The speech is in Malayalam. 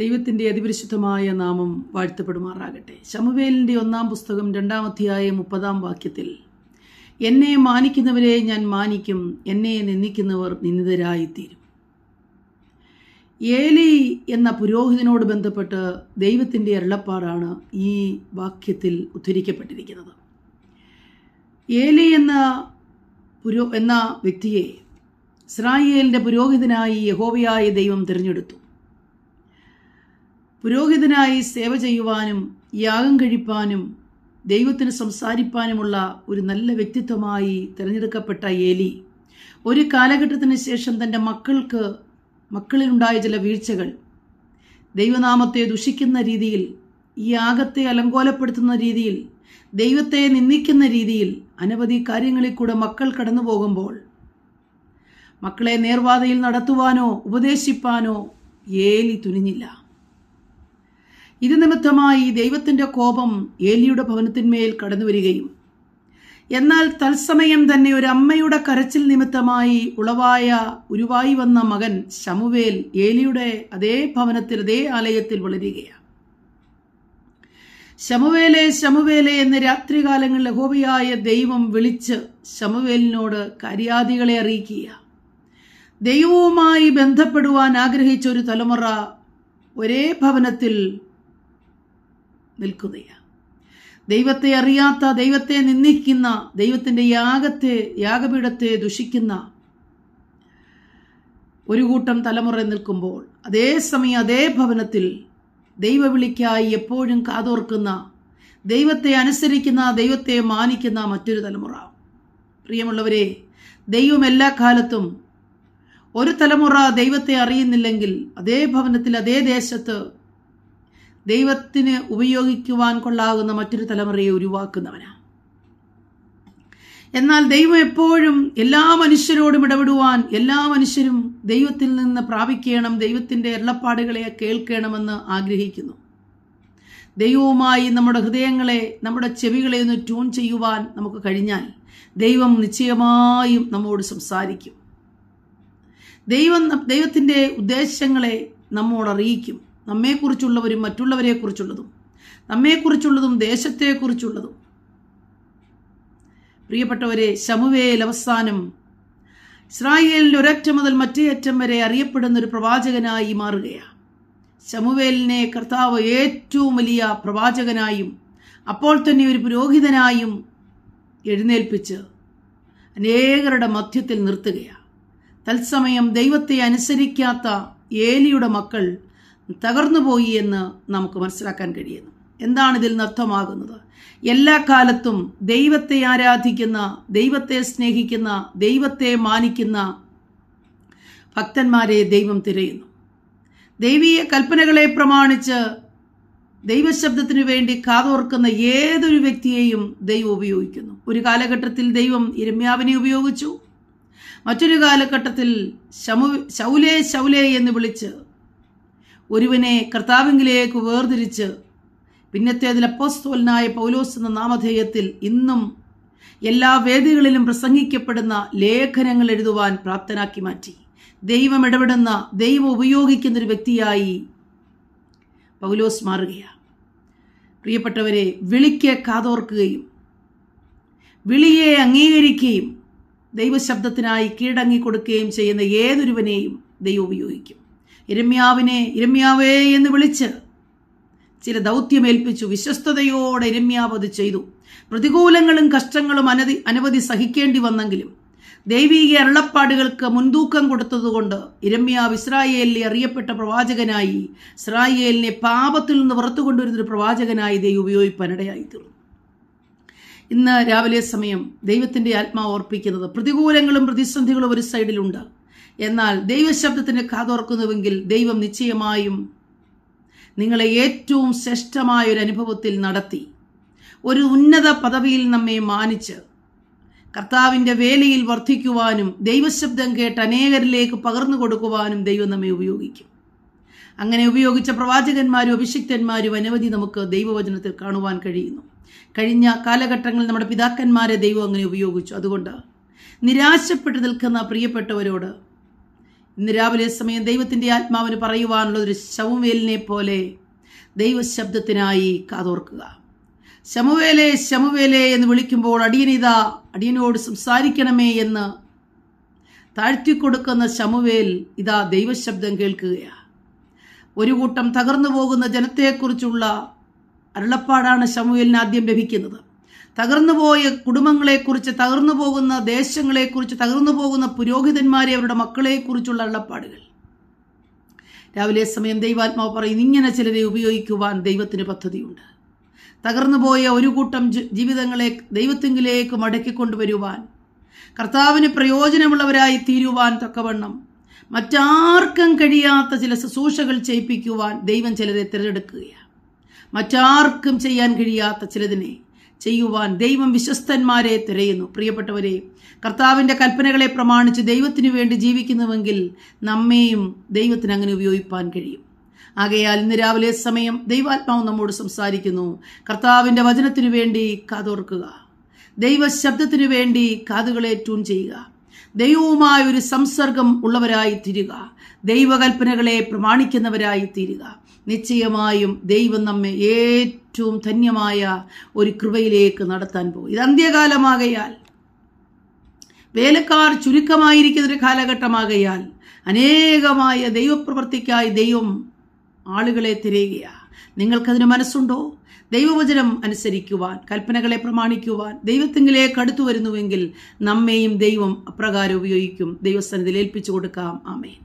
ദൈവത്തിൻ്റെ അതിപരിശുദ്ധമായ നാമം വാഴ്ത്തപ്പെടുമാറാകട്ടെ. ശമൂവേലിൻ്റെ 1-ാം പുസ്തകം 2-ാം അധ്യായം 30-ാം വാക്യത്തിൽ, എന്നെ മാനിക്കുന്നവരെ ഞാൻ മാനിക്കും, എന്നെ നിന്ദിക്കുന്നവർ നിന്ദിതരായിത്തീരും. ഏലി എന്ന പുരോഹിതനോട് ബന്ധപ്പെട്ട് ദൈവത്തിൻ്റെ അരുളപ്പാടാണ് ഈ വാക്യത്തിൽ ഉദ്ധരിക്കപ്പെട്ടിരിക്കുന്നത്. ഏലി എന്ന വ്യക്തിയെ ഇസ്രായേലിൻ്റെ പുരോഹിതനായി യഹോവയായ ദൈവം തിരഞ്ഞെടുത്തു. പുരോഹിതനായി സേവ ചെയ്യുവാനും യാഗം കഴിപ്പാനും ദൈവത്തിന് സംസാരിപ്പാനുമുള്ള ഒരു നല്ല വ്യക്തിത്വമായി തിരഞ്ഞെടുക്കപ്പെട്ട ഏലി ഒരു കാലഘട്ടത്തിന് ശേഷം തൻ്റെ മക്കളിലുണ്ടായ ചില വീഴ്ചകൾ, ദൈവനാമത്തെ ദുഷിക്കുന്ന രീതിയിൽ, ഈ യാഗത്തെ അലങ്കോലപ്പെടുത്തുന്ന രീതിയിൽ, ദൈവത്തെ നിന്ദിക്കുന്ന രീതിയിൽ അനവധി കാര്യങ്ങളിൽ കൂടെ മക്കൾ കടന്നു പോകുമ്പോൾ മക്കളെ നേർവാതയിൽ നടത്തുവാനോ ഉപദേശിപ്പാനോ ഏലി തുനിഞ്ഞില്ല. ഇത് നിമിത്തമായി ദൈവത്തിൻ്റെ കോപം ഏലിയുടെ ഭവനത്തിന്മേൽ കടന്നു വരികയും, എന്നാൽ തത്സമയം തന്നെ ഒരു അമ്മയുടെ കരച്ചിൽ നിമിത്തമായി ഉരുവായി വന്ന മകൻ ശമൂവേൽ ഏലിയുടെ അതേ ഭവനത്തിൽ, അതേ ആലയത്തിൽ വളരുകയാണ്. ശമൂവേലേ ശമൂവേലേ എന്ന് രാത്രികാലങ്ങളിൽ യഹോവയായ ദൈവം വിളിച്ച് ശമൂവേലിനോട് കാര്യാദികളെ അറിയിക്കുക. ദൈവവുമായി ബന്ധപ്പെടുവാൻ ആഗ്രഹിച്ച ഒരു തലമുറ ഒരേ ഭവനത്തിൽ നിൽക്കുകയാണ്. ദൈവത്തെ അറിയാത്ത, ദൈവത്തെ നിന്ദിക്കുന്ന, ദൈവത്തിൻ്റെ യാഗപീഠത്തെ ദുഷിക്കുന്ന ഒരു കൂട്ടം തലമുറ നിൽക്കുമ്പോൾ, അതേസമയം അതേ ഭവനത്തിൽ ദൈവവിളിക്കായി എപ്പോഴും കാതോർക്കുന്ന, ദൈവത്തെ അനുസരിക്കുന്ന, ദൈവത്തെ മാനിക്കുന്ന മറ്റൊരു തലമുറ. പ്രിയമുള്ളവരെ, ദൈവം എല്ലാ കാലത്തും ഒരു തലമുറ ദൈവത്തെ അറിയുന്നില്ലെങ്കിൽ അതേ ഭവനത്തിൽ, അതേ ദേശത്ത് ദൈവത്തിന് ഉപയോഗിക്കുവാൻ കൊള്ളാകുന്ന മറ്റൊരു തലമുറയെ ഉരുവാക്കുന്നവനാണ്. എന്നാൽ ദൈവം എപ്പോഴും എല്ലാ മനുഷ്യരോടും ഇടപെടുവാൻ, എല്ലാ മനുഷ്യരും ദൈവത്തിൽ നിന്ന് പ്രാപിക്കണം, ദൈവത്തിൻ്റെ അരുളപ്പാടുകളെ കേൾക്കണമെന്ന് ആഗ്രഹിക്കുന്നു. ദൈവവുമായി നമ്മുടെ ഹൃദയങ്ങളെ, നമ്മുടെ ചെവികളെ ഒന്ന് ട്യൂൺ ചെയ്യുവാൻ നമുക്ക് കഴിഞ്ഞാൽ ദൈവം നിശ്ചയമായും നമ്മോട് സംസാരിക്കും. ദൈവത്തിൻ്റെ ഉദ്ദേശങ്ങളെ നമ്മോട് അറിയിക്കും. നമ്മെക്കുറിച്ചുള്ളവരും മറ്റുള്ളവരെക്കുറിച്ചുള്ളതും, നമ്മെക്കുറിച്ചുള്ളതും ദേശത്തെക്കുറിച്ചുള്ളതും. പ്രിയപ്പെട്ടവരെ, ശമൂവേൽ അവസാനം ഇസ്രായേലിൻ്റെ ഒരറ്റം മുതൽ മറ്റേ അറ്റം വരെ അറിയപ്പെടുന്ന ഒരു പ്രവാചകനായി മാറുകയാണ്. ശമൂവേലിനെ കർത്താവ് ഏറ്റവും വലിയ പ്രവാചകനായും അപ്പോൾ തന്നെ ഒരു പുരോഹിതനായും എഴുന്നേൽപ്പിച്ച് അനേകരുടെ മധ്യത്തിൽ നിർത്തുകയാണ്. തത്സമയം ദൈവത്തെ അനുസരിക്കാത്ത ഏലിയുടെ മക്കൾ തകർന്നുപോയി എന്ന് നമുക്ക് മനസ്സിലാക്കാൻ കഴിയുന്നു. എന്താണ് ഇതിൽ അർത്ഥമാകുന്നത്? എല്ലാ കാലത്തും ദൈവത്തെ ആരാധിക്കുന്ന, ദൈവത്തെ സ്നേഹിക്കുന്ന, ദൈവത്തെ മാനിക്കുന്ന ഭക്തന്മാരെ ദൈവം തിരയുന്നു. ദൈവീയ കൽപ്പനകളെ പ്രമാണിച്ച് ദൈവശബ്ദത്തിനു വേണ്ടി കാതോർക്കുന്ന ഏതൊരു വ്യക്തിയെയും ദൈവം ഉപയോഗിക്കുന്നു. ഒരു കാലഘട്ടത്തിൽ ദൈവം യിരെമ്യാവിനെ ഉപയോഗിച്ചു. മറ്റൊരു കാലഘട്ടത്തിൽ ശൗലേ ശൗലേ എന്ന് വിളിച്ച് ഒരുവനെ കർത്താവിങ്കിലേക്ക് വേർതിരിച്ച് പിന്നത്തേതിൽ അപ്പോസ്തലനായ പൗലോസ് എന്ന നാമധേയത്തിൽ ഇന്നും എല്ലാ വേദികളിലും പ്രസംഗിക്കപ്പെടുന്ന ലേഖനങ്ങൾ എഴുതുവാൻ പ്രാപ്തനാക്കി മാറ്റി. ദൈവം ഇടപെടുന്ന, ദൈവം ഉപയോഗിക്കുന്ന ഒരു വ്യക്തിയായി പൗലോസ് മാറുകയാണ്. പ്രിയപ്പെട്ടവരെ, വിളിക്ക് കാതോർക്കുകയും വിളിയെ അംഗീകരിക്കുകയും ദൈവശബ്ദത്തിനായി കീഴടങ്ങി കൊടുക്കുകയും ചെയ്യുന്ന ഏതൊരുവനെയും ദൈവം ഉപയോഗിക്കും. യിരെമ്യാവേ എന്ന് വിളിച്ച് ചില ദൗത്യമേൽപ്പിച്ചു. വിശ്വസ്തയോടെ യിരെമ്യാവ് അത് ചെയ്തു. പ്രതികൂലങ്ങളും കഷ്ടങ്ങളും അനവധി സഹിക്കേണ്ടി വന്നെങ്കിലും ദൈവീക അരുളപ്പാടുകൾക്ക് മുൻതൂക്കം കൊടുത്തതുകൊണ്ട് യിരെമ്യാവ് ഇസ്രായേലിലെ അറിയപ്പെട്ട പ്രവാചകനായി, ഇസ്രായേലിനെ പാപത്തിൽ നിന്ന് പുറത്തുകൊണ്ടുവരുന്നൊരു പ്രവാചകനായി ദൈവം ഉപയോഗിപ്പാനിടയായി തീർന്നു. ഇന്ന് രാവിലെ സമയം ദൈവത്തിൻ്റെ ആത്മാവ് ഓർപ്പിക്കുന്നത്, പ്രതികൂലങ്ങളും പ്രതിസന്ധികളും ഒരു സൈഡിലുണ്ട്. എന്നാൽ ദൈവശബ്ദത്തിന് കാതോർക്കുന്നുവെങ്കിൽ ദൈവം നിശ്ചയമായും നിങ്ങളെ ഏറ്റവും ശ്രേഷ്ഠമായ ഒരു അനുഭവത്തിൽ നടത്തി, ഒരു ഉന്നത പദവിയിൽ നമ്മെ മാനിച്ച് കർത്താവിൻ്റെ വേലയിൽ വർദ്ധിക്കുവാനും ദൈവശബ്ദം കേട്ട് അനേകരിലേക്ക് പകർന്നു കൊടുക്കുവാനും ദൈവം നമ്മെ ഉപയോഗിക്കും. അങ്ങനെ ഉപയോഗിച്ച പ്രവാചകന്മാരും അഭിഷിക്തന്മാരും അനവധി നമുക്ക് ദൈവവചനത്തിൽ കാണുവാൻ കഴിയുന്നു. കഴിഞ്ഞ കാലഘട്ടങ്ങളിൽ നമ്മുടെ പിതാക്കന്മാരെ ദൈവം അങ്ങനെ ഉപയോഗിച്ചു. അതുകൊണ്ട് നിരാശപ്പെട്ടു നിൽക്കുന്ന പ്രിയപ്പെട്ടവരോട് ഇന്ന് രാവിലെ സമയം ദൈവത്തിൻ്റെ ആത്മാവിന് പറയുവാനുള്ളതൊരു ശമൂവേലിനെ പോലെ ദൈവശബ്ദത്തിനായി കാതോർക്കുക. ശമൂവേലേ ശമൂവേലേ എന്ന് വിളിക്കുമ്പോൾ അടിയനോട് സംസാരിക്കണമേ എന്ന് താഴ്ത്തിക്കൊടുക്കുന്ന ശമൂവേൽ ഇതാ ദൈവശബ്ദം കേൾക്കുകയാണ്. ഒരു കൂട്ടം തകർന്നു പോകുന്ന ജനത്തെക്കുറിച്ചുള്ള അരുളപ്പാടാണ് ശമൂവേലിന് ആദ്യം ലഭിക്കുന്നത്. തകർന്നുപോയ കുടുംബങ്ങളെക്കുറിച്ച്, തകർന്നു പോകുന്ന ദേശങ്ങളെക്കുറിച്ച്, തകർന്നു പോകുന്ന പുരോഹിതന്മാരെ, അവരുടെ മക്കളെക്കുറിച്ചുള്ള അരുളപ്പാടുകൾ. രാവിലെ സമയം ദൈവാത്മാവ് പറയുന്നു, ഇങ്ങനെ ചിലരെ ഉപയോഗിക്കുവാൻ ദൈവത്തിന് പദ്ധതിയുണ്ട്. തകർന്നുപോയ ഒരു കൂട്ടം ജീവിതങ്ങളെ ദൈവത്തിങ്കിലേക്ക് മടക്കിക്കൊണ്ടുവരുവാൻ, കർത്താവിന് പ്രയോജനമുള്ളവരായി തീരുവാൻ തക്കവണ്ണം മറ്റാർക്കും കഴിയാത്ത ചില ശുശ്രൂഷകൾ ചെയ്യിപ്പിക്കുവാൻ ദൈവം ചിലരെ തിരഞ്ഞെടുക്കുകയാണ്. മറ്റാർക്കും ചെയ്യാൻ കഴിയാത്ത ചിലതിനെ ചെയ്യുവാൻ ദൈവം വിശ്വസ്തന്മാരെ തിരയുന്നു. പ്രിയപ്പെട്ടവരെ, കർത്താവിൻ്റെ കൽപ്പനകളെ പ്രമാണിച്ച് ദൈവത്തിനു വേണ്ടി ജീവിക്കുന്നുവെങ്കിൽ നമ്മെയും ദൈവത്തിന് അങ്ങനെ ഉപയോഗിക്കാൻ കഴിയും. ആകയാൽ ഇന്ന് രാവിലെ സമയം ദൈവാത്മാവ് നമ്മോട് സംസാരിക്കുന്നു. കർത്താവിൻ്റെ വചനത്തിനു വേണ്ടി കാതോർക്കുക. ദൈവശബ്ദത്തിനു വേണ്ടി കാതുകളെ ട്യൂൺ ചെയ്യുക. ദൈവവുമായ ഒരു സംസർഗം ഉള്ളവരായി തീരുക. ദൈവകൽപ്പനകളെ പ്രമാണിക്കുന്നവരായി തീരുക. നിശ്ചയമായും ദൈവം നമ്മെ ഏറ്റവും ധന്യമായ ഒരു കൃപയിലേക്ക് നടത്താൻ പോകും. ഇത് അന്ത്യകാലമാകയാൽ, വേലക്കാർ ചുരുക്കമായിരിക്കുന്നൊരു കാലഘട്ടമാകയാൽ അനേകമായ ദൈവപ്രവൃത്തിക്കായി ദൈവം ആളുകളെ തിരയുകയാണ്. നിങ്ങൾക്കതിന് മനസ്സുണ്ടോ? ദൈവവചനം അനുസരിക്കുവാൻ, കൽപ്പനകളെ പ്രമാണിക്കുവാൻ ദൈവത്തിങ്കിലേക്ക് അടുത്തു വരുന്നുവെങ്കിൽ നമ്മെയും ദൈവം അപ്രകാരം ഉപയോഗിക്കും. ദൈവസന്നിധിയിൽ ഏൽപ്പിച്ചു കൊടുക്കാം. ആമേൻ.